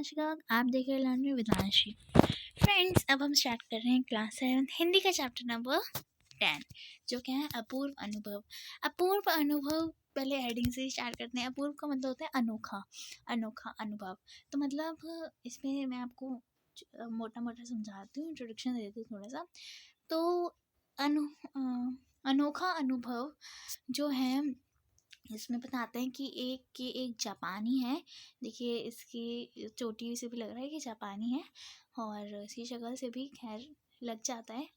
विदांशिका। आप देख रहे हैं लर्न में विदांशी। फ्रेंड्स, अब हम स्टार्ट कर रहे हैं क्लास 7 हिंदी का चैप्टर नंबर 10, जो क्या है अपूर्व अनुभव। अपूर्व अनुभव, पहले हेडिंग से स्टार्ट करते हैं। अपूर्व का मतलब होता है अनोखा, अनोखा अनुभव। तो मतलब इसमें मैं आपको मोटा मोटा समझाती हूँ, इंट्रोडक्शन दे देती हूँ थोड़ा सा। तो अनोखा अनुभव जो है इसमें बताते हैं कि एक जापानी है। देखिए इसकी चोटी से भी लग रहा है कि जापानी है, और इसकी शक्ल से भी खैर लग जाता है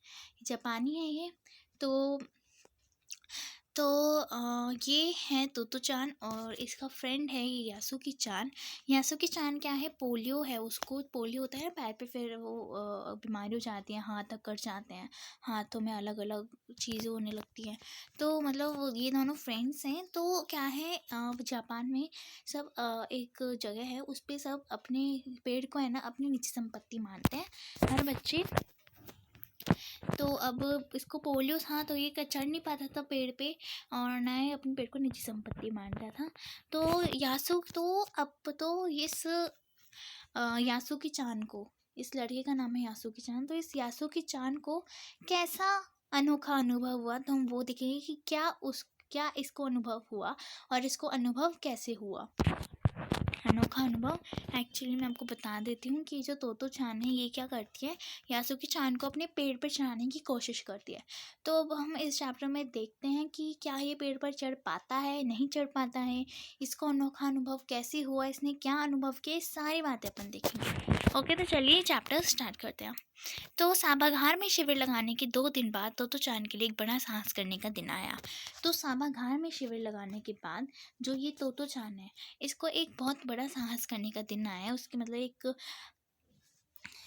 जापानी है ये। तो ये है तोतो चान, और इसका फ्रेंड है ये यासुकी चान। यासुकी चान क्या है, पोलियो है, उसको पोलियो होता है पैर पे, फिर वो बीमारी हो जाती है, हाथ तक कट जाते हैं, हाथों में अलग अलग चीज़ें होने लगती हैं। तो मतलब ये दोनों फ्रेंड्स हैं। तो क्या है, जापान में सब एक जगह है, उस पर सब अपने पेड़ को है ना अपनी निजी संपत्ति मानते हैं हर बच्चे। तो अब इसको पोलियो था, तो ये चढ़ नहीं पाता था पेड़ पे, और ना ही अपने पेड़ को निजी संपत्ति मानता था। तो अब तो इस यासुकी चान को, इस लड़के का नाम है यासुकी चान, तो इस यासुकी चान को कैसा अनोखा अनुभव हुआ, तो हम वो देखेंगे कि क्या इसको अनुभव हुआ और इसको अनुभव कैसे हुआ। अनोखा अनुभव, एक्चुअली मैं आपको बता देती हूँ कि जो तोतो चान है ये क्या करती है, यासुकी चान को अपने पेड़ पर चढ़ाने की कोशिश करती है। तो अब हम इस चैप्टर में देखते हैं कि क्या ये पेड़ पर चढ़ पाता है, नहीं चढ़ पाता है, इसको अनोखा अनुभव कैसे हुआ, इसने क्या अनुभव किया, सारी बातें अपन देखेंगे। ओके, तो चलिए चैप्टर स्टार्ट करते हैं। तो साबाघार में शिविर लगाने के 2 दिन बाद तोतो चान के लिए एक बड़ा साहस करने का दिन आया। तो साबाघार में शिविर लगाने के बाद जो ये तोतो चान है, इसको एक बहुत बड़ा साहस करने का दिन आया है। उसकी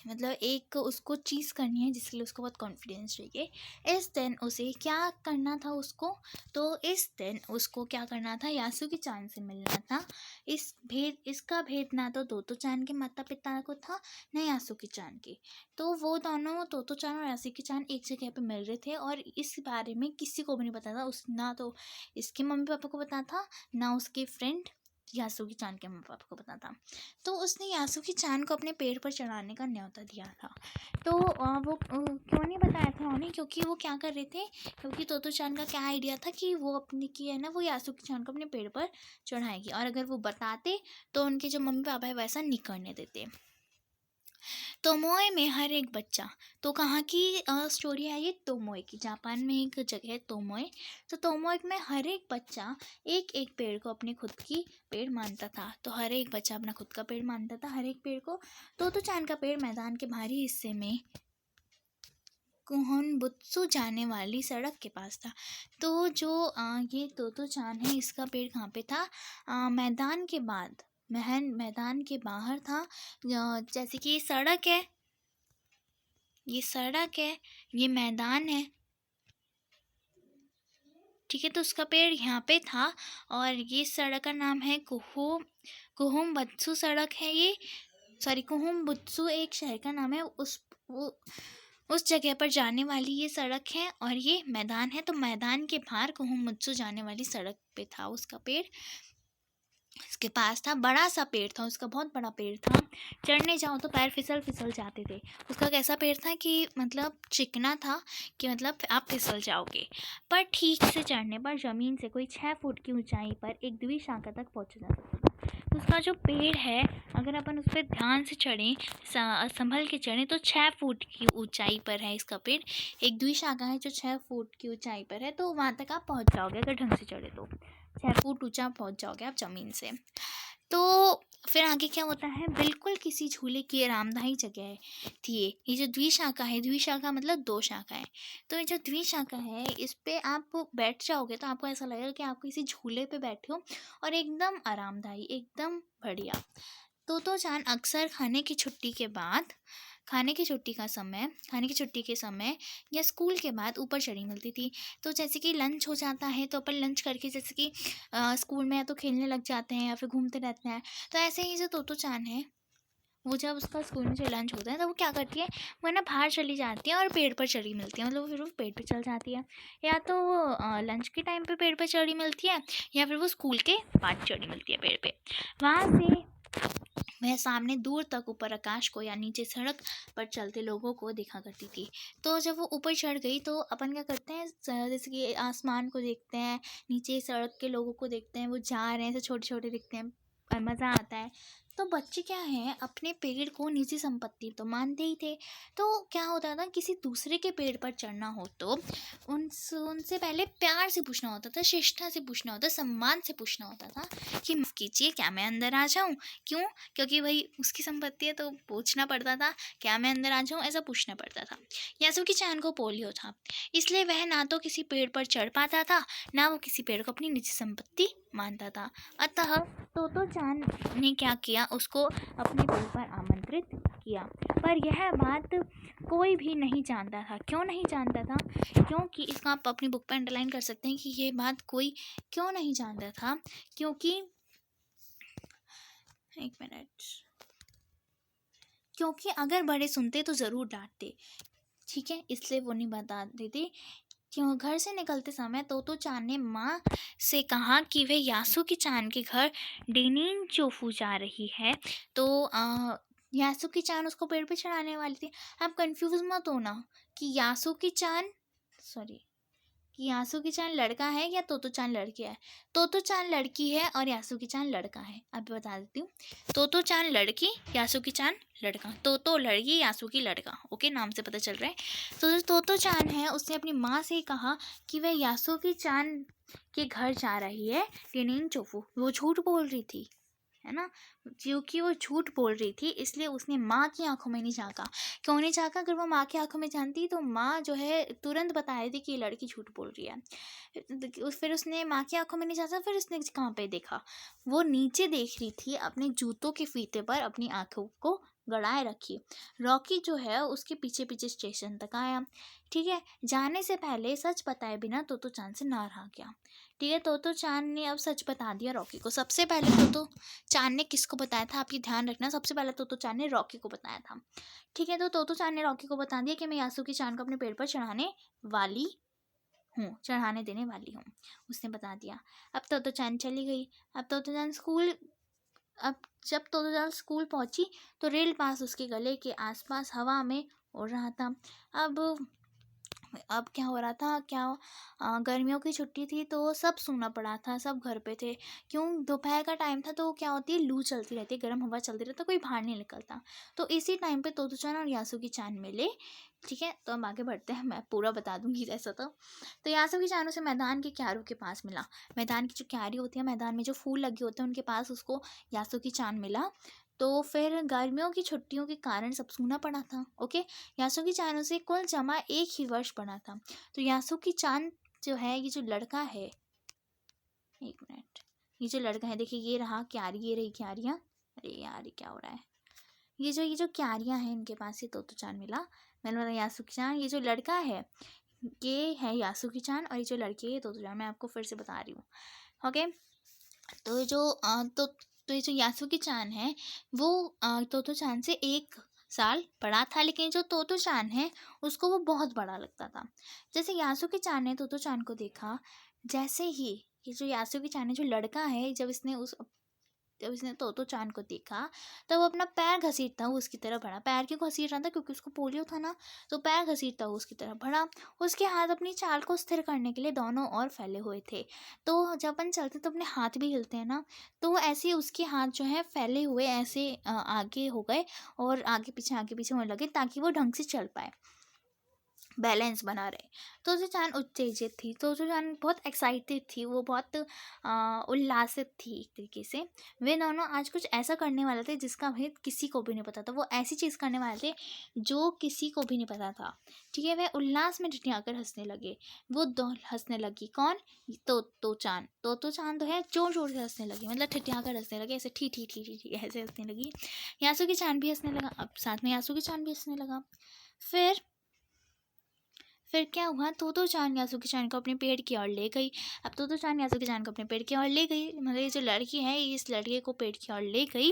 मतलब एक उसको चीज़ करनी है जिसके लिए उसको बहुत कॉन्फिडेंस चाहिए। इस दिन उसे क्या करना था उसको, तो इस दिन उसको क्या करना था, यासुकी चान से मिलना था। इसका भेद ना तो तोतो चान के माता पिता को था, न यासुकी चान के। तो वो दोनों तोतो चान और यासुकी चान एक जगह पे मिल रहे थे, और इस बारे में किसी को भी नहीं पता था। ना तो इसके मम्मी पापा को पता था, ना उसके फ्रेंड यासुकी चान के मम्मी पापा को पता था। तो उसने यासुकी चान को अपने पेड़ पर चढ़ाने का न्योता दिया था। तो वो क्यों नहीं बताया था उन्हें, क्योंकि वो क्या कर रहे थे, क्योंकि तोतो चान का क्या आइडिया था कि वो अपने की है ना वो यासुकी चान को अपने पेड़ पर चढ़ाएगी, और अगर वो बताते तो उनके जो मम्मी पापा है वैसा नहीं करने देते। तोमोए में हर एक बच्चा, तो कहाँ की स्टोरी है ये, तोमोए की। जापान में एक जगह है तोमोए। तो तोमोए में हर एक बच्चा एक एक पेड़ को अपने खुद की पेड़ मानता था। तो हर एक बच्चा अपना खुद का पेड़ मानता था, हर एक पेड़ को। तोतो चान का पेड़ मैदान के बाहरी हिस्से में कुहोनबुत्सु जाने वाली सड़क के पास था। तो जो ये तोतो चान है, इसका पेड़ कहाँ पे था, मैदान के बाद मैदान के बाहर था। जैसे कि सड़क है, ये मैदान है, ठीक है। तो उसका पेड़ यहाँ पे था, और ये सड़क का नाम है कुहोमबत्सु सड़क है ये, सॉरी कुहोमबुत्सु एक शहर का नाम है। उस जगह पर जाने वाली ये सड़क है, और ये मैदान है। तो मैदान के बाहर कुहोमबुत्सु जाने वाली सड़क पे था उसका पेड़। इसके पास था, बड़ा सा पेड़ था उसका, बहुत बड़ा पेड़ था। चढ़ने जाओ तो पैर फिसल फिसल जाते थे। उसका कैसा पेड़ था कि मतलब चिकना था, कि मतलब आप फिसल जाओगे। पर ठीक से चढ़ने पर ज़मीन से कोई 6 फुट की ऊंचाई पर एक द्विशाखा तक पहुंचा जा सकता था। तो उसका जो पेड़ है, अगर अपन उस पर ध्यान से चढ़ें, संभल के चढ़ें, तो 6 फुट की ऊंचाई पर है इसका पेड़। एक द्विशाखा है जो 6 फुट की ऊंचाई पर है, तो वहाँ तक आप पहुँच जाओगे अगर ढंग से चढ़े तो। 6 फुट ऊंचा पहुंच जाओगे आप ज़मीन से। तो फिर आगे क्या होता है, बिल्कुल किसी झूले की आरामदायी जगह थी ये जो द्विशाखा है, द्विशाखा मतलब 2 शाखाएं। तो ये जो द्विशाखा है, इस पे आप बैठ जाओगे तो आपको ऐसा लगेगा कि आप किसी झूले पे बैठे हो, और एकदम आरामदायी, एकदम बढ़िया। तोतो चान अक्सर खाने की छुट्टी के समय या स्कूल के बाद ऊपर चढ़ी मिलती थी। तो जैसे कि लंच हो जाता है, तो अपन लंच करके जैसे कि स्कूल में या तो खेलने लग जाते हैं या फिर घूमते रहते हैं। तो ऐसे ही जो तोतो चान है, वो जब उसका स्कूल में जो लंच होता है, तो वो क्या करती है, वो ना बाहर चली जाती है और पेड़ पर चढ़ी मिलती है। मतलब फिर वो पेड़ पर चल जाती है, या तो वो लंच के टाइम पे पेड़ पर चढ़ी मिलती है, या फिर वो स्कूल के बाद चढ़ी मिलती है पेड़ पे। वहाँ से वह सामने दूर तक ऊपर आकाश को या नीचे सड़क पर चलते लोगों को देखा करती थी। तो जब वो ऊपर चढ़ गई तो अपन क्या करते हैं, जैसे कि आसमान को देखते हैं, नीचे सड़क के लोगों को देखते हैं, वो जा रहे हैं, ऐसे छोटे छोटे दिखते हैं और मज़ा आता है। तो बच्चे क्या हैं, अपने पेड़ को निजी संपत्ति तो मानते ही थे। तो क्या होता था, किसी दूसरे के पेड़ पर चढ़ना हो तो उनसे पहले प्यार से पूछना होता था, शिष्टता से पूछना होता, सम्मान से पूछना होता था कि माफ़ कीजिए, क्या मैं अंदर आ जाऊं? क्यों? क्योंकि भाई उसकी संपत्ति है, तो पूछना पड़ता था, क्या मैं अंदर आ जाऊं, ऐसा पूछना पड़ता था। यासुकी चान को पोलियो था, इसलिए वह ना तो किसी पेड़ पर चढ़ पाता था, ना वो किसी पेड़ को अपनी निजी संपत्ति मानता था। अतः तोतो चान ने क्या किया, उसको अपने पेड़ पर आमंत्रित किया। पर यह बात कोई भी नहीं जानता था। क्यों नहीं जानता था? क्योंकि इसका आप अपनी बुक पर अंडरलाइन कर सकते हैं कि ये बात कोई क्यों नहीं जानता था, क्योंकि एक मिनट, क्योंकि अगर बड़े सुनते तो ज़रूर डांटते, ठीक है, इसलिए वो नहीं बता देते। क्यों? घर से निकलते समय तोतो चान ने माँ से कहा कि वह यासुकी चान के घर डेनिन चोफू जा रही है। तो यासुकी चान उसको पेड़ पे चढ़ाने वाली थी। आप कंफ्यूज मत होना कि यासुकी चान, सॉरी, कि यासुकी चान लड़का है या तोतो चान लड़की है। तोतो चान लड़की है और यासुकी चान लड़का है। अभी बता देती हूँ। तोतो चान लड़की, यासुकी चान लड़का। तोतो लड़की, यासुकी लड़का। ओके, नाम से पता चल रहा है। तो जो तोतो चान है, उसने अपनी माँ से कहा कि वह यासुकी चान के घर जा रही है, टेनिन चोफू। वो झूठ बोल रही थी, है ना, क्योंकि वो झूठ बोल रही थी, इसलिए उसने माँ की आंखों में नहीं झांका। क्यों नहीं झांका? अगर वो माँ की आंखों में झांकती तो माँ जो है तुरंत बता रही थी कि ये लड़की झूठ बोल रही है। फिर उसने माँ की आंखों में नहीं झांका। फिर उसने कहाँ पे देखा? वो नीचे देख रही थी, अपने जूतों के फीते पर अपनी आंखों को गड़ाए रखी। रॉकी जो है उसके पीछे पीछे स्टेशन तक आया। ठीक है, जाने से पहले सच बताए बिना तोतो चान से ना रहा गया। ठीक है, तोतो चान ने अब सच बता दिया रॉकी को। सबसे पहले तोतो चान ने किसको बताया था, आप ये ध्यान रखना, सबसे पहले तोतो चान ने रॉकी को बताया था। ठीक है, तो तोतो चान ने रॉकी को बता दिया कि मैं यासुकी चान को अपने पेड़ पर चढ़ाने वाली हूँ, चढ़ाने देने वाली हूँ, उसने बता दिया। अब तोतो चान चली गई। अब तोतो चान स्कूल अब जब तोतो चान स्कूल पहुंची तो रेल पास उसके गले के आसपास हवा में उड़ रहा था। अब क्या हो रहा था, गर्मियों की छुट्टी थी तो सब सोना पड़ा था, सब घर पे थे। क्यों? दोपहर का टाइम था तो क्या होती है, लू चलती रहती है, गर्म हवा चलती रहती है, कोई बाहर नहीं निकलता। तो इसी टाइम पे तोतो चान और यासुकी चान मिले। ठीक है, तो हम आगे बढ़ते हैं, मैं पूरा बता दूंगी ऐसा। तो यासुकी चान उसे मैदान के क्यारों के पास मिला। मैदान की जो क्यारी होती है, मैदान में जो फूल लगे होते हैं, उनके पास उसको यासुकी चान मिला। तो फिर गर्मियों की छुट्टियों के कारण सब सूना पड़ा था। ओके, यासुकी चान से कुल जमा एक ही वर्ष पड़ा था। तो यासुकी चान जो है, ये जो लड़का है, एक मिनट, ये जो लड़का है, देखिए ये रहा क्यारी, ये रही क्यारियाँ। अरे यार, ये क्या हो रहा है? ये जो क्यारियाँ हैं, इनके पास से तोतो चान मिला। मैंने बोला यासुकी चान, ये जो लड़का है ये है यासुकी चान, और ये जो लड़की है तोतो चान। मैं आपको फिर से बता रही हूँ। ओके, तो ये जो यासुकी चान है वो तोतो चान से 1 साल बड़ा था, लेकिन जो तोतो चान है उसको वो बहुत बड़ा लगता था। जैसे यासुकी चान ने तोतो चान को देखा, जैसे ही ये जो यासुकी चान है, जो लड़का है, जब इसने तोतो चान को देखा तो वो अपना पैर घसीटता हुआ उसकी तरफ बढ़ा। पैर क्यों घसीट रहा था? क्योंकि उसको पोलियो था ना, तो पैर घसीटता हुआ उसकी तरफ बढ़ा। उसके हाथ अपनी चाल को स्थिर करने के लिए दोनों ओर फैले हुए थे। तो जब अपन चलते तो अपने हाथ भी हिलते हैं ना, तो ऐसे उसके हाथ जो है फैले हुए ऐसे आगे हो गए और आगे पीछे होने लगे, ताकि वो ढंग से चल पाए, बैलेंस बना रहे। तो जो चान उत्तेजित थी, तो जो चान बहुत एक्साइटेड थी, वो बहुत उल्लासित थी एक तरीके से। वे दोनों आज कुछ ऐसा करने वाले थे जिसका भेद किसी को भी नहीं पता था। वो ऐसी चीज़ करने वाले थे जो किसी को भी नहीं पता था। ठीक है, वह उल्लास में ठिठियाकर हंसने लगे। वो दो हंसने लगी, कौन? तो चान तो है, जोर जोर से हंसने लगी, मतलब ठिठियाकर हंसने लगे, ऐसे ठी ठी ठी ठी ठी ऐसे हंसने लगी। यासुकी चान भी हंसने लगा, अब साथ में यासुकी चान भी हंसने लगा। फिर क्या हुआ, तोतो चान यासुकी चान को अपने पेड़ की ओर ले गई। अब तोतो चान यासुकी चान को अपने पेड़ की ओर ले गई, मतलब ये जो लड़की है इस लड़के को पेड़ की ओर ले गई।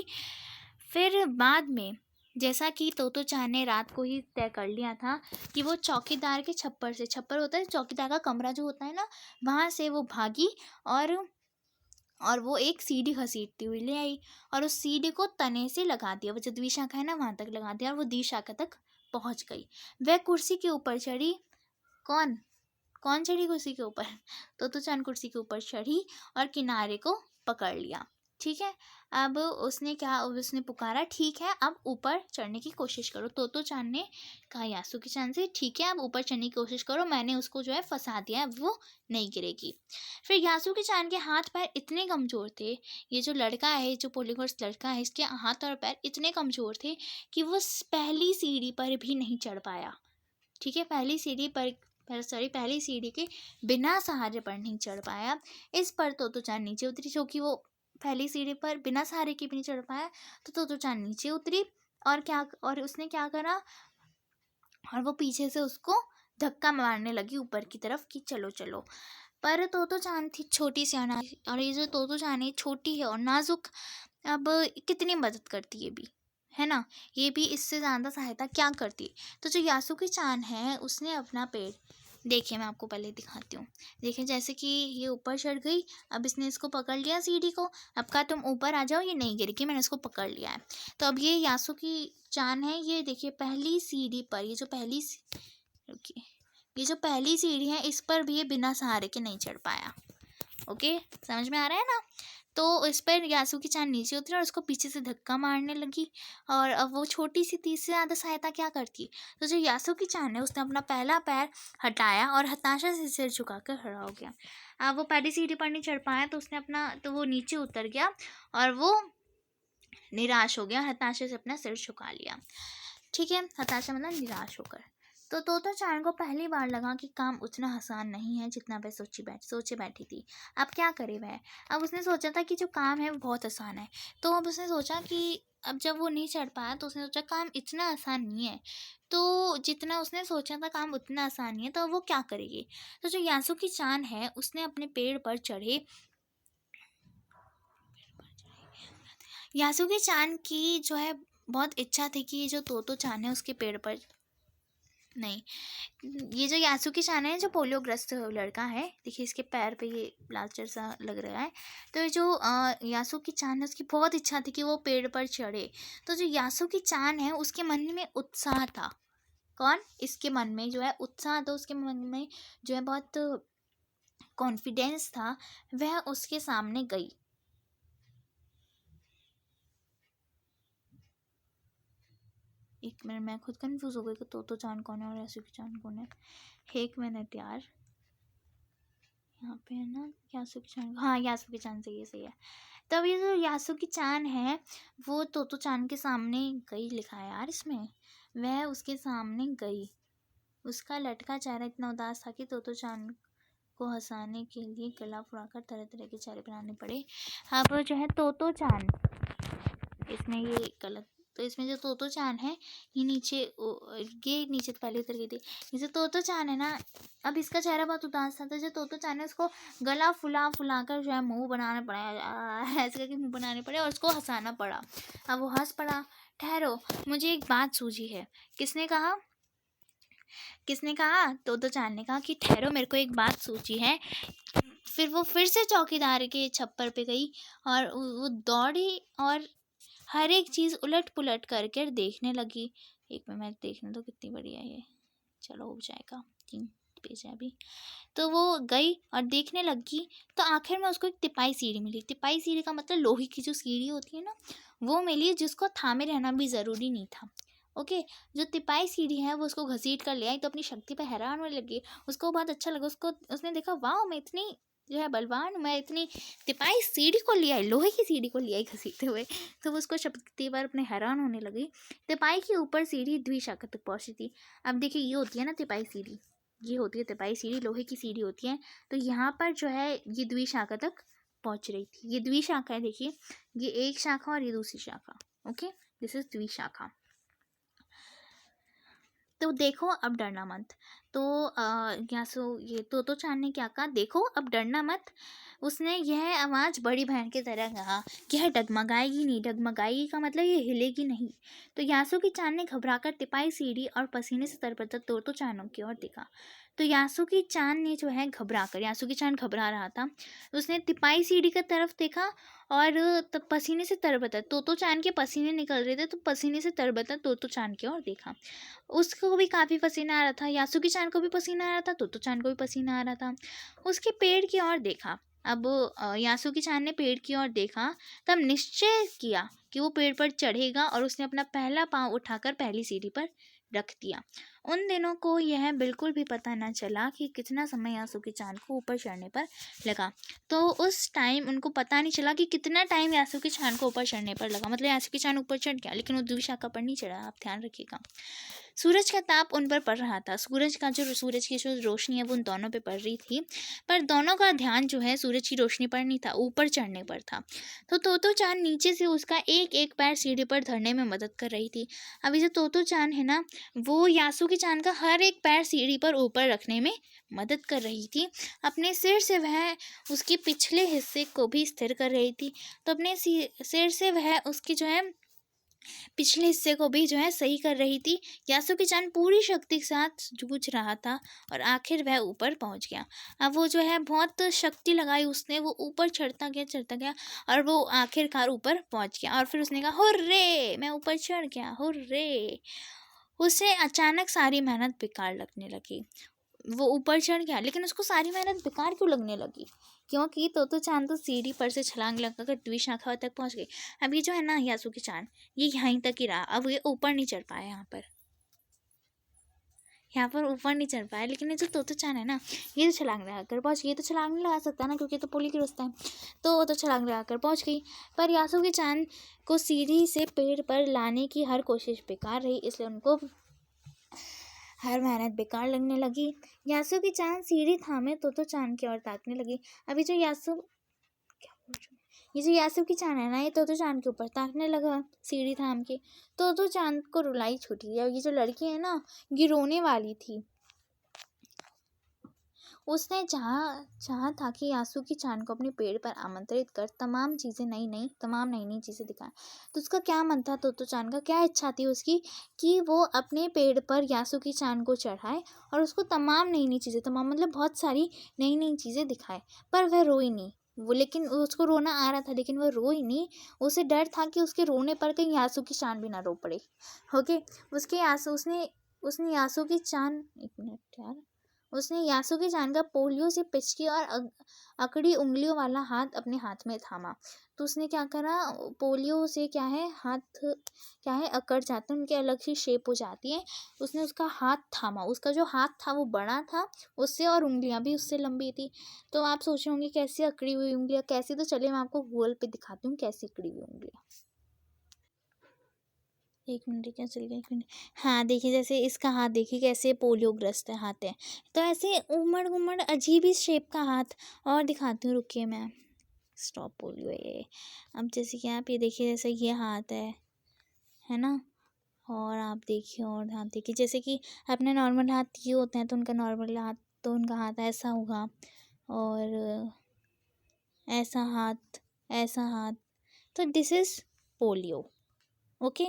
फिर बाद में जैसा कि तोतो चान ने रात को ही तय कर लिया था कि वो चौकीदार के छप्पर होता है, चौकीदार का कमरा जो होता है ना, वहाँ से वो भागी और और वो एक सीढ़ी घसीटती हुई ले आई और उस सीढ़ी को तने से लगा दिया, वो जो द्विशाखा है ना वहां तक लगा दिया और वो द्विशाखा तक पहुंच गई। वह कुर्सी के ऊपर चढ़ी। कौन कौन चढ़ी कुर्सी के ऊपर? तो चांद कुर्सी के ऊपर चढ़ी और किनारे को पकड़ लिया। ठीक है, अब उसने पुकारा, ठीक है अब ऊपर चढ़ने की कोशिश करो। तो चांद ने कहा यासुकी चांद से, ठीक है अब ऊपर चढ़ने की कोशिश करो, मैंने उसको जो है फंसा दिया है, वो नहीं गिरेगी। फिर यासुकी चांद के हाथ पैर इतने कमज़ोर थे, ये जो लड़का है, जो पोलीगोट्स लड़का है, इसके हाथ और पैर इतने कमज़ोर थे कि वो पहली सीढ़ी पर भी नहीं चढ़ पाया। ठीक है, पहली सीढ़ी के बिना सहारे पर नहीं चढ़ पाया। इस पर तो चांद नीचे उतरी, क्योंकि वो पहली सीढ़ी पर बिना सहारे के भी नहीं चढ़ पाया। तो चांद नीचे उतरी और उसने क्या करा, और वो पीछे से उसको धक्का मारने लगी ऊपर की तरफ कि चलो चलो। पर तो चांद थी छोटी सी और ये जो तो चांद है छोटी है और नाजुक, अब कितनी मदद करती है भी, है ना, ये भी इससे ज़्यादा सहायता क्या करती। तो जो यासुकी चान है उसने अपना पेड़, देखिए मैं आपको पहले दिखाती हूँ। देखिए जैसे कि ये ऊपर चढ़ गई, अब इसने इसको पकड़ लिया सीढ़ी को, अब कहा तुम ऊपर आ जाओ, ये नहीं गिरेगी, मैंने इसको पकड़ लिया है। तो अब ये यासुकी चान है, ये देखिए पहली सीढ़ी पर, रुकिए, ये जो पहली सीढ़ी है इस पर भी ये बिना सहारे के नहीं चढ़ पाया। ओके, समझ में आ रहा है ना। तो इस पर यासुकी चान नीचे उतरी और उसको पीछे से धक्का मारने लगी, और अब वो छोटी सी 30 से ज़्यादा सहायता क्या करती। तो जो यासुकी चान है उसने अपना पहला पैर हटाया और हताशा से सिर झुकाकर खड़ा हो गया। अब वो पहली सीढ़ी पर नहीं चढ़ पाया, तो वो नीचे उतर गया और वो निराश हो गया, हताशा से अपना सिर झुका लिया। ठीक है, हताशा मतलब निराश होकर। तो चान को पहली बार लगा कि काम उतना आसान नहीं है जितना वह सोचे बैठी थी। अब क्या करे वह। अब उसने सोचा था कि जो काम है वो बहुत आसान है, तो अब उसने सोचा कि अब जब वो नहीं चढ़ पाया तो उसने सोचा काम इतना आसान नहीं है, तो जितना उसने सोचा था काम उतना आसान नहीं है, तो वो क्या करेगी। तो जो यासुकी चान है उसने अपने पेड़ पर चढ़े, यासुकी चान की जो है बहुत इच्छा थी कि ये जो तो चान है उसके पेड़ पर नहीं, ये जो यासुकी चान है जो पोलियोग्रस्त लड़का है, देखिए इसके पैर पे ये प्लास्टर सा लग रहा है। तो ये जो यासुकी चान है उसकी बहुत इच्छा थी कि वो पेड़ पर चढ़े। तो जो यासुकी चान है उसके मन में उत्साह था। कौन? इसके मन में जो है उत्साह था, उसके मन में जो है बहुत कॉन्फिडेंस था। वह उसके सामने गई। एक मिनट, मैं खुद कंफ्यूज हो गई कि तो चान कौन है और यासुकी चान कौन है। एक मिनट यार, यहाँ पे है ना यासुकी चान, हाँ यासुकी चान सही है। तब ये जो यासुकी चान है वो तो चान के सामने गई, लिखा है यार इसमें, वह उसके सामने गई। उसका लटका चेहरा इतना उदास था कि तो चान को हंसाने के लिए गला फुलाकर तरह तरह के चेहरे बनाने पड़े। अब जो है तो चान, इसमें ये गलत, तो इसमें जो तो चान है ये नीचे तो पहले उतर गई थी। जैसे तो चान है ना, अब इसका चेहरा बहुत उदास था, तो जो तो चान है उसको गला फुला कर जो है मुंह बनाना पड़ा, ऐसे करके मुंह बनाने पड़े और उसको हंसाना पड़ा। अब वो हंस पड़ा। ठहरो, मुझे एक बात सूझी है। किसने कहा? तो चान ने कहा कि ठहरो, मेरे को एक बात सूझी है। फिर वो फिर से चौकीदार के छप्पर पे गई और वो दौड़ी और हर एक चीज़ उलट पुलट करके देखने लगी। एक मिनट, मैं देखने तो कितनी बढ़िया है ये, चलो हो जाएगा, 3 पेज है अभी। तो वो गई और देखने लगी, तो आखिर में उसको एक तिपाई सीढ़ी मिली। तिपाई सीढ़ी का मतलब लोहे की जो सीढ़ी होती है ना, वो मिली, जिसको थामे रहना भी ज़रूरी नहीं था। ओके, जो तिपाई सीढ़ी है वो उसको घसीट कर ले आई, तो अपनी शक्ति पर हैरान होने लगी। उसको बहुत अच्छा लगा, उसने देखा वाह मैं इतनी जो है बलवान, मैं इतनी तिपाई सीढ़ी को ले आई, लोहे की सीढ़ी को ले आई घसीटते हुए। तो वो उसको शक्ति पर अपने हैरान होने लगी। तिपाई के ऊपर सीढ़ी द्विशाखा तक पहुंची थी। अब देखिए ये होती है ना तिपाई सीढ़ी, ये होती है तिपाई सीढ़ी, लोहे की सीढ़ी होती है। तो यहाँ पर जो है ये द्विशाखा तक पहुंच रही थी। ये द्विशाखा है, देखिए ये एक शाखा और ये दूसरी शाखा। ओके, दिस इज द्विशाखा। तो देखो अब डरना मत। तो यासु ये तोतो-चान ने क्या कहा, देखो अब डरना मत। उसने यह आवाज़ बड़ी बहन की तरह कहा, यह डगमगाएगी नहीं, डगमगाएगी का मतलब ये हिलेगी नहीं। तो यासुकी-चान ने घबराकर तिपाई सीढ़ी और पसीने से तरबतर तोतो-चान की ओर देखा। तो यासुकी-चान ने जो है घबराकर, यासुकी-चान घबरा रहा था, उसने तिपाई सीढ़ी की तरफ देखा और तब पसीने से तरबतर तोतो-चान के पसीने निकल रहे थे, तो पसीने से तरबतर तोतो-चान की ओर देखा। उसको भी काफ़ी पसीना आ रहा था, यासुकी-चान को भी पसीना आ रहा था, तोतो-चान को भी पसीना आ रहा था। उसके पेड़ की ओर देखा। अब यासुकी-चान ने पेड़ की ओर देखा, तब निश्चय किया कि वो पेड़ पर चढ़ेगा और उसने अपना पहला पाँव उठाकर पहली सीढ़ी पर रख दिया। उन दिनों को यह बिल्कुल भी पता न चला कि कितना समय यासुकी-चान को ऊपर चढ़ने पर लगा। तो उस टाइम उनको पता नहीं चला कि कितना टाइम यासुकी-चान को ऊपर चढ़ने पर लगा। मतलब यासुकी-चान ऊपर चढ़ गया, लेकिन वो द्विशाखा पर नहीं चढ़ा, आप ध्यान रखिएगा। सूरज का ताप उन पर पड़ रहा था। सूरज की जो रोशनी है वो उन दोनों पे पड़ रही थी, पर दोनों का ध्यान जो है सूरज की रोशनी पर नहीं था, ऊपर चढ़ने पर था। तो तोतो-चान नीचे से उसका एक-एक पैर सीढ़ी पर धरने में मदद कर रही थी। अब ये जो तोतो-चान है ना, वो यासुकी-चान का हर एक पैर सीढ़ी पर ऊपर रखने में मदद कर रही थी। अपने सिर से वह उसके पिछले हिस्से को भी स्थिर कर रही थी। तो अपने सिर से वह उसकी जो है पिछले हिस्से को भी जो है सही कर रही थी। यासुकी-चान पूरी शक्ति के साथ जूझ रहा था और आखिर वह ऊपर पहुंच गया। अब वो जो है बहुत शक्ति लगाई उसने, वो ऊपर चढ़ता गया और वो आखिरकार ऊपर पहुंच गया। और फिर उसने कहा, हुर्रे, मैं ऊपर चढ़ गया, हुर्रे। उसे अचानक सारी मेहनत बेकार लगने लगी। वो ऊपर चढ़ गया, लेकिन उसको सारी मेहनत बेकार क्यों लगने लगी? क्योंकि तोतो-चान तो सीढ़ी पर से छलांग लगाकर द्विशाखा तक पहुंच गई। अब ये जो है ना यासुकी-चान, ये यहीं तक ही रहा, अब ये ऊपर नहीं चढ़ पाया यहाँ पर ऊपर नहीं चढ़ पाया। लेकिन ये जो तोतो-चान है ना, ये तो छलांग लगाकर पहुंच गई। ये तो छलांग नहीं लगा सकता ना, क्योंकि ये तो पोली की रास्ता है, तो वो तो छलांग लगाकर पहुंच गई। पर यासुकी-चान को सीढ़ी से पेड़ पर लाने की हर कोशिश बेकार रही, इसलिए उनको हर मेहनत बेकार लगने लगी। यासुकी-चान सीढ़ी थामे तोतो-चान की ओर ताकने लगी। अभी जो ये जो यासुकी-चान है ना, ये तोतो-चान के ऊपर ताकने लगा सीढ़ी थाम के। तोतो-चान को रुलाई छूटी। अब ये जो लड़की है ना, ये रोने वाली थी। उसने चाहा था कि यासुकी-चान को अपने पेड़ पर आमंत्रित कर तमाम नई नई चीज़ें दिखाए। तो उसका क्या मन था, तोतो-चान का क्या इच्छा थी उसकी, कि वो अपने पेड़ पर यासुकी-चान को चढ़ाए और उसको तमाम नई नई चीज़ें, तमाम मतलब बहुत सारी नई नई चीज़ें दिखाए। पर वह रोई नहीं। वो, लेकिन उसको रोना आ रहा था, लेकिन वह रोई नहीं। उसे डर था कि उसके रोने पर कहीं यासुकी-चान भी ना रो पड़े। ओके। उसने यासुकी-चान, एक मिनट यार, उसने यासुकी-चान का पोलियो से पिचकी और अकड़ी उंगलियों वाला हाथ अपने हाथ में थामा। तो उसने क्या करा, पोलियो से क्या है, हाथ क्या है अकड़ जाते हैं, उनकी अलग सी शेप हो जाती है। उसने उसका हाथ थामा। उसका जो हाथ था वो बड़ा था उससे, और उंगलियां भी उससे लंबी थी। तो आप सोच रहे होंगे कैसी अकड़ी हुई उंगलियां, कैसी? तो चलिए मैं आपको गूगल पे दिखाती हूँ कैसी अकड़ी हुई उंगलियां। एक मिनट, क्या चल गया, एक मिनट। हाँ देखिए, जैसे इसका हाथ देखिए कैसे पोलियोग्रस्त है हाथ है, तो ऐसे उमड़ उमड़ अजीब ही शेप का हाथ। और दिखाती हूँ, रुकिए, मैं स्टॉप पोलियो ये। अब जैसे कि आप ये देखिए, जैसे ये हाथ है ना। और आप देखिए, और हाथ देखिए, जैसे कि अपने नॉर्मल हाथ ये होते हैं, तो उनका नॉर्मल हाथ, तो उनका हाथ ऐसा होगा, और ऐसा हाथ, ऐसा हाथ। तो this is polio. Okay,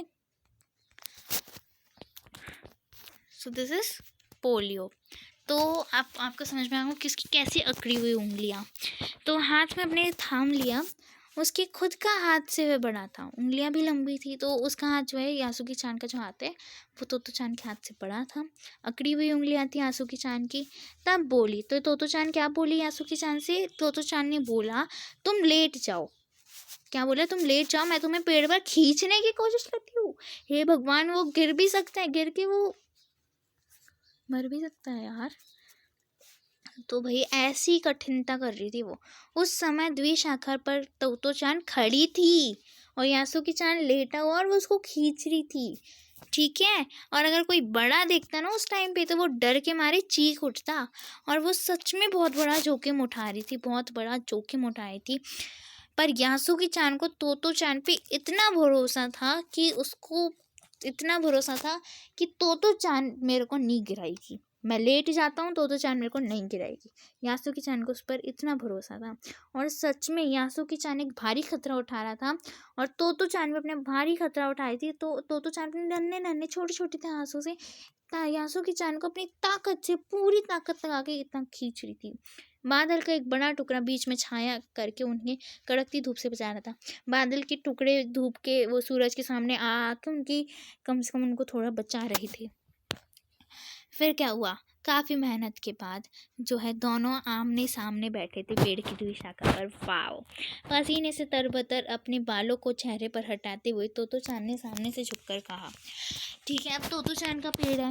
so this is polio. तो आपको समझ में आएगा किसकी कैसी अकड़ी हुई उंगलियां। तो हाथ में अपने थाम लिया। उसके खुद का हाथ से वह बड़ा था, उंगलियां भी लंबी थी, तो उसका हाथ जो है, यासुकी-चान का जो हाथ है, वो तोतो-चान के हाथ से बड़ा था। अकड़ी हुई उंगलियां थी यासुकी-चान की। तब बोली, तो तोतो-चान क्या बोली यासुकी-चान से? तोतो-चान ने बोला, तुम लेट जाओ। क्या बोला? तुम लेट जाओ, मैं तुम्हें पेड़ पर खींचने की कोशिश करती हूँ। हे भगवान, वो गिर भी सकता है, गिर के वो मर भी सकता है यार। तो भाई ऐसी कठिनता कर रही थी वो। उस समय द्विशाखा पर तोतो-चान खड़ी थी और यासुकी-चान लेटा हुआ और वो उसको खींच रही थी, ठीक है। और अगर कोई बड़ा देखता ना उस टाइम पे, तो वो डर के मारे चीख उठता। और वो सच में बहुत बड़ा जोखिम उठा रही थी, बहुत बड़ा जोखिम उठा रही थी। पर यासुकी-चान को तोतो-चान पे इतना भरोसा था कि उसको इतना भरोसा था कि तोतो चान मेरे को नहीं गिराएगी, मैं लेट जाता हूँ तोतो चान मेरे को नहीं गिराएगी। यासुकी चान को उस पर इतना भरोसा था। और सच में यासुकी चान एक भारी खतरा उठा रहा था और तोतो चान भी अपने भारी खतरा उठाई थी। तो तोतो चान अपने नन्हे नन्हे छोटे छोटे थे हाथों से यासुकी चान को अपनी ताकत से, पूरी ताकत लगा के इतना खींच रही थी। बादल का एक बड़ा टुकड़ा बीच में छाया करके उन्हें कड़कती धूप से बचा रहा था। बादल के टुकड़े धूप के वो सूरज के सामने आ आके उनकी कम से कम उनको थोड़ा बचा रही थी। फिर क्या हुआ, काफ़ी मेहनत के बाद जो है दोनों आमने सामने बैठे थे पेड़ की दूसरी शाखा पर। वाओ, पसीने से तरबतर अपने बालों को चेहरे पर हटाते हुए तोतो चान ने सामने से झुककर कहा, ठीक है अब तोतो चान का पेड़ है,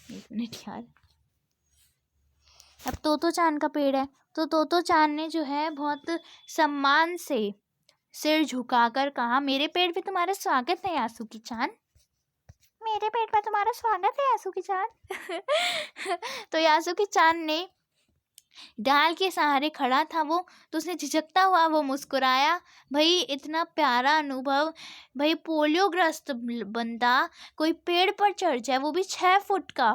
एक मिनट यार, अब तोतो चान का पेड़ है। तो तोतो चान ने जो है बहुत सम्मान से सिर झुकाकर कहा, मेरे पेड़ पे तुम्हारा स्वागत है यासुकी चान, मेरे पेड़ पे तुम्हारा स्वागत है यासुकी चान। तो यासुकी चान ने डाल के सहारे खड़ा था वो, तो उसने झिझकता हुआ वो मुस्कुराया। भाई इतना प्यारा अनुभव, भाई पोलियोग्रस्त बंदा कोई पेड़ पर चढ़ जाए, वो भी 6 फुट का,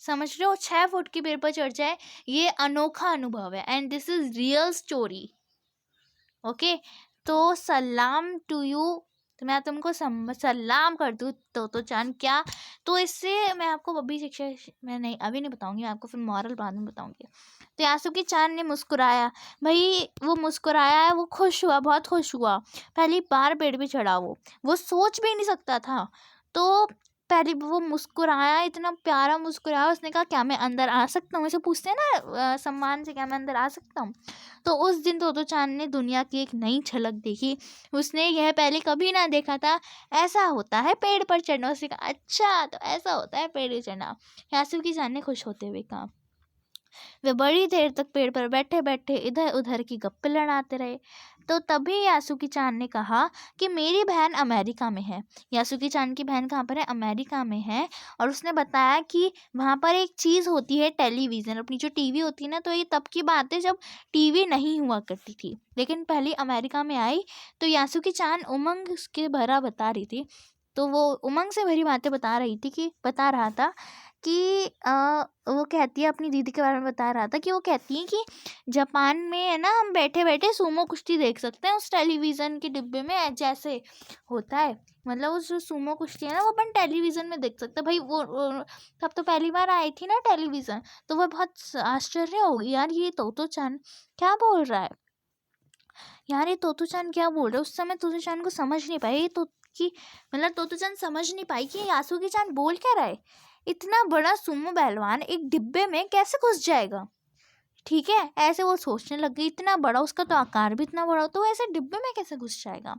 समझ रहे हो, 6 फुट की पेड़ पर चढ़ जाए, ये अनोखा अनुभव है and this is real story. Okay, तो सलाम टू यू, तो मैं तुमको सलाम कर दूँ तो चान क्या। तो इससे मैं आपको अभी शिक्षा, मैं नहीं अभी नहीं बताऊंगी, मैं आपको फिर मॉरल बाद में बताऊंगी। तो यासुकी चान ने मुस्कुराया, भाई वो मुस्कुराया है, वो खुश हुआ, बहुत खुश हुआ, पहली बार पेड़ पे चढ़ा वो सोच भी नहीं सकता था। तो पहले वो मुस्कुराया, इतना प्यारा मुस्कुराया, उसने कहा क्या मैं अंदर आ सकता हूँ, ऐसे पूछते हैं ना सम्मान से, क्या मैं अंदर आ सकता हूँ। तो उस दिन तोतो चान ने दुनिया की एक नई झलक देखी, उसने यह पहले कभी ना देखा था, ऐसा होता है पेड़ पर चढ़ना। उसने कहा अच्छा तो ऐसा होता है पेड़ पर चढ़ना। यासुकी चान ने खुश होते हुए कहा। वे बड़ी देर तक पेड़ पर बैठे बैठे इधर उधर की गप्पे लड़ाते रहे। तो तभी यासुकी चान ने कहा कि मेरी बहन अमेरिका में है। यासुकी चान की बहन कहाँ पर है, अमेरिका में है। और उसने बताया कि वहाँ पर एक चीज़ होती है टेलीविज़न, अपनी जो टीवी होती है ना, तो ये तब की बात है जब टीवी नहीं हुआ करती थी, लेकिन पहले अमेरिका में आई। तो यासुकी चान उमंग के भरा बता रही थी, तो वो उमंग से भरी बातें बता रहा था कि वो कहती है, अपनी दीदी के बारे में बता रहा था कि वो कहती है कि जापान में है ना, हम बैठे बैठे सूमो कुश्ती देख सकते हैं उस टेलीविज़न के डिब्बे में, जैसे होता है, मतलब उस जो सूमो कुश्ती है ना, वो अपन टेलीविज़न में देख सकते हैं। भाई वो तब तो पहली बार आई थी ना टेलीविज़न, तो वह बहुत आश्चर्य हो गई, यार ये तोतो चान क्या बोल रहा है, यार ये तोतो चान क्या बोल रहा है। उस समय तोतो चान को समझ नहीं पाई तो कि मतलब तोतो चान समझ नहीं पाई कि यासुकी चान बोल क्या रहा है। इतना बड़ा सुमो पहलवान एक डिब्बे में कैसे घुस जाएगा, ठीक है, ऐसे वो सोचने लग गई, इतना बड़ा, उसका तो आकार भी इतना बड़ा, तो वो ऐसे डिब्बे में कैसे घुस जाएगा।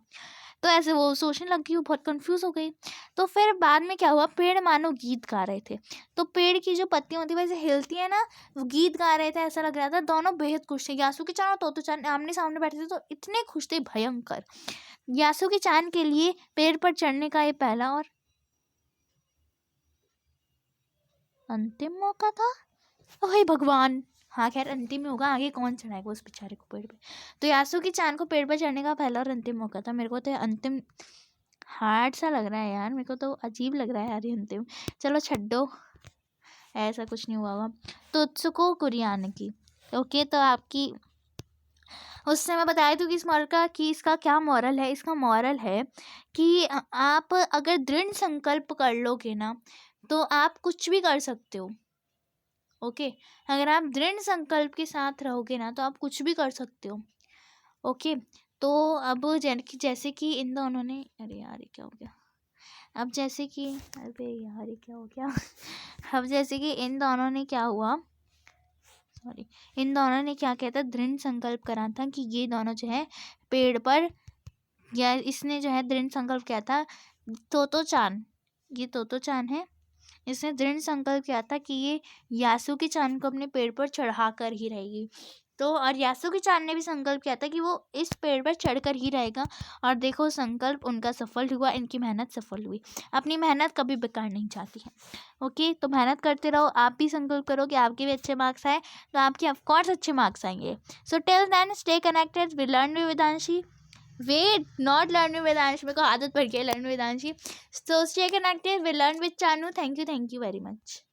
तो ऐसे वो सोचने लग गई, वो बहुत कंफ्यूज हो गई। तो फिर बाद में क्या हुआ, पेड़ मानो गीत गा रहे थे, तो पेड़ की जो पत्तियां होती है वैसे हिलती है ना, वो गीत गा रहे थे, ऐसा लग रहा था दोनों बेहद खुश थे। यासुकी चान और तोतो चान आमने सामने बैठे थे, तो इतने खुश थे भयंकर। यासुकी चान के लिए पेड़ पर चढ़ने का ये पहला और अंतिम मौका था। ओहे भगवान, हाँ खैर अंतिम ही होगा, आगे कौन चढ़ाएगा उस बेचारे को पेड़ पे। तो यासुकी चान को पेड़ पर चढ़ने का पहला और अंतिम मौका था। मेरे को तो अंतिम हार्ड सा लग रहा है यार, मेरे को तो अजीब लग रहा है यार ये अंतिम। चलो छड्डो, ऐसा कुछ नहीं हुआ। तुत्सुको कुरियान की, ओके, तो आपकी उससे मैं बताया थी कि इस मॉरल का, कि इसका क्या मॉरल है। इसका मॉरल है कि आप अगर दृढ़ संकल्प कर लोगे ना, तो आप कुछ भी कर सकते हो। ओके, अगर आप दृढ़ संकल्प के साथ रहोगे ना, तो आप कुछ भी कर सकते हो। ओके, तो अब जैसे कि इन दोनों ने, अरे यार ये क्या हो गया, अब जैसे कि, अरे यार ये क्या हो गया। अब जैसे कि इन दोनों ने क्या हुआ, सॉरी, इन दोनों ने क्या कहता, दृढ़ संकल्प करा था कि ये दोनों जो है पेड़ पर, या इसने जो है दृढ़ संकल्प किया था, तोतो चान, ये तोतो चान है, इसने दृढ़ संकल्प किया था कि ये यासुकी चान को अपने पेड़ पर चढ़ा कर ही रहेगी। तो और यासुकी चान ने भी संकल्प किया था कि वो इस पेड़ पर चढ़कर ही रहेगा, और देखो संकल्प उनका सफल हुआ, इनकी मेहनत सफल हुई। अपनी मेहनत कभी बेकार नहीं जाती है। ओके, तो मेहनत करते रहो, आप भी संकल्प करो कि आपके भी अच्छे मार्क्स आए, तो आपके ऑफकोर्स अच्छे मार्क्स आएंगे। So till then stay connected, we learn with Vidanshi. Wait, not learn with Vedansh, मेरे को आदत पड़ गई learn with Vedanshi. So stay connected, we learn with Chanu. Thank you very much.